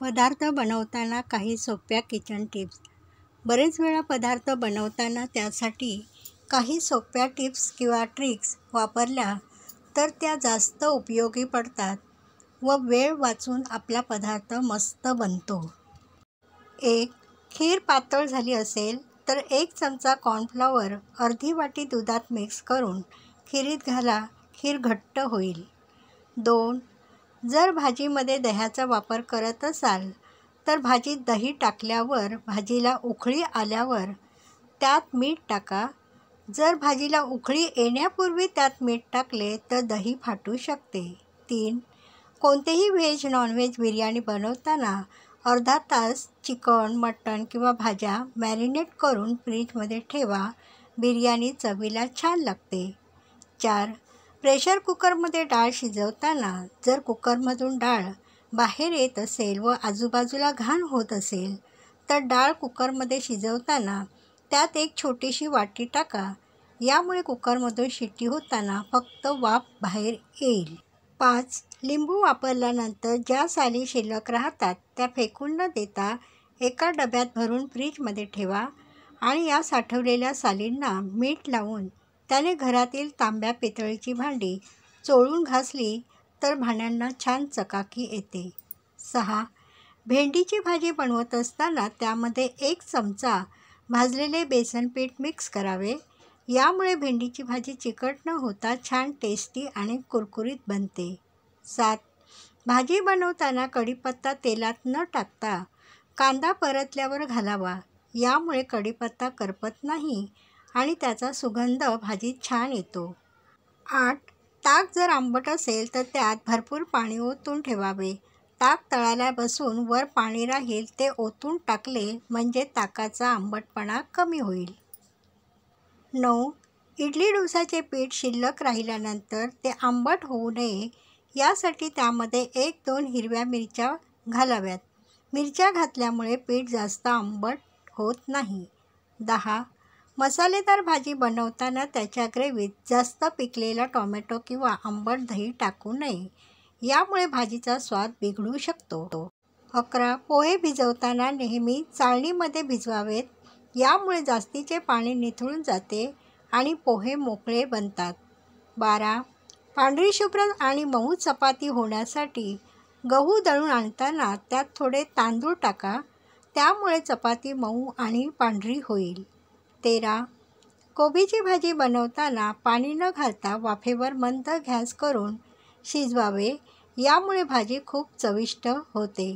पदार्थ बनवताना काही सोप्या किचन टिप्स. बरेच वेळा पदार्थ बनवताना त्यासाठी काही सोप्या टिप्स किंवा ट्रिक्स वापरल्या तर त्या जास्त उपयोगी पडतात व वेळ वाचून आपला पदार्थ मस्त बनतो. 1. खीर पातळ झाली असेल तर 1 चमचा कॉर्नफ्लॉवर अर्धी वाटी दुधात मिक्स करून खिरीत घाला, खीर घट्ट होईल. 2. जर भाजीमध्ये दह्याचा वापर करत असाल तर भाजीत दही टाकल्यावर भाजीला उकळी आल्यावर त्यात मीठ टाका. जर भाजीला उकळी येण्यापूर्वी त्यात मीठ टाकले तर दही फाटू शकते. 3. कोणतेही व्हेज नॉनव्हेज बिर्याणी बनवताना अर्धा तास चिकन, मटण किंवा भाज्या मॅरिनेट करून फ्रीजमध्ये ठेवा. बिर्याणी चवीला छान लागते. 4. प्रेशर कुकरमध्ये डाळ शिजवताना जर कुकरमधून डाळ बाहेर येत असेल व आजूबाजूला घाण होत असेल तर डाळ कुकरमध्ये शिजवताना त्यात एक छोटीशी वाटी टाका. यामुळे कुकरमधून शिट्टी होताना फक्त वाफ बाहेर येईल. 5. लिंबू वापरल्यानंतर ज्या साली शिल्लक राहतात त्या फेकून न देता एका डब्यात भरून फ्रीजमध्ये ठेवा आणि या साठवलेल्या सालींना मीठ लावून त्याने घरातील तांब्या पितळीची भांडी चोळून घासली तर भांड्यांना छान चकाकी येते. 6. भेंडीची भाजी बनवत असताना त्यामध्ये 1 चमचा भाजलेले बेसन पीठ मिक्स करावे. यामुळे भेंडीची भाजी चिकट न होता छान टेस्टी आणि कुरकुरीत बनते. 7. भाजी बनवताना कढीपत्ता तेलात न टाकता कांदा परतल्यावर घालावा. यामुळे कढीपत्ता करपत नाही आणि त्याचा सुगंध भाजीत छान येतो. 8. ताक जर आंबट असेल तर त्यात भरपूर पाणी ओतून ठेवावे. ताक तळाला बसून वर पाणी राहील ते ओतून टाकले म्हणजे ताकाचा आंबटपणा कमी होईल. 9. इडली डोसाचे पीठ शिल्लक राहिल्यानंतर ते आंबट होऊ नये यासाठी त्यामध्ये 1-2 हिरव्या मिरच्या घालाव्यात. मिरच्या घातल्यामुळे पीठ जास्त आंबट होत नाही. 10. मसालेदार भाजी बनवताना त्याच्या ग्रेव्हीत जास्त पिकलेला टोमॅटो किंवा आंबट दही टाकू नये. यामुळे भाजीचा स्वाद बिघडू शकतो. 11. पोहे भिजवताना नेहमी चाळणीमध्ये भिजवावेत. यामुळे जास्तीचे पाणी निथळून जाते आणि पोहे मोकळे बनतात. 12. पांढरी शुभ्र आणि मऊ चपाती होण्यासाठी गहू दळून आणताना त्यात थोडे तांदूळ टाका. त्यामुळे चपाती मऊ आणि पांढरी होईल. 13. कोबीची भाजी बनवताना पाणी न घालता वाफेवर मंद गॅस करून शिजवावे. यामुळे भाजी खूप चविष्ट होते.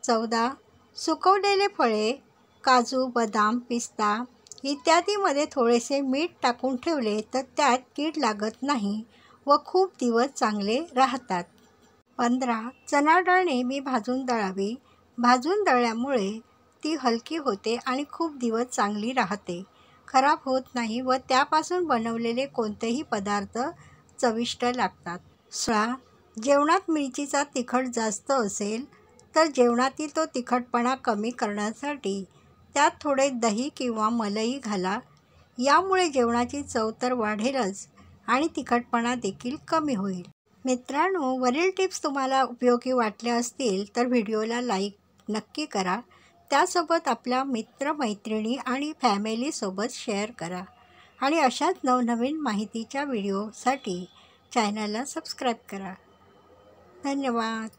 14. सुकवलेले फळे काजू, बदाम, पिस्ता इत्यादीमध्ये थोडेसे मीठ टाकून ठेवले तर त्यात कीड लागत नाही व खूप दिवस चांगले राहतात. 15. चणा डाळ नेहमी भाजून दळावी. भाजून दळल्यामुळे ती हलकी होते आणि खूप दिवस चांगली राहते, खराब होत नाही व त्यापासून बनवलेले कोणतेही पदार्थ चविष्ट लागतात. 16. जेवणात मिरचीचा तिखट जास्त असेल तर जेवणातील तो तिखटपणा कमी करण्यासाठी त्यात थोडे दही किंवा मलई घाला. यामुळे जेवणाची चव तर वाढेलच आणि तिखटपणा देखील कमी होईल. मित्रांनो, वरील टिप्स तुम्हाला उपयोगी वाटल्या असतील तर व्हिडिओला लाईक नक्की करा. त्यासोबत आपल्या मित्रमैत्रिणी आणि फॅमिलीसोबत शेअर करा आणि अशाच नवनवीन माहितीच्या व्हिडिओसाठी चॅनलला सबस्क्राईब करा. धन्यवाद.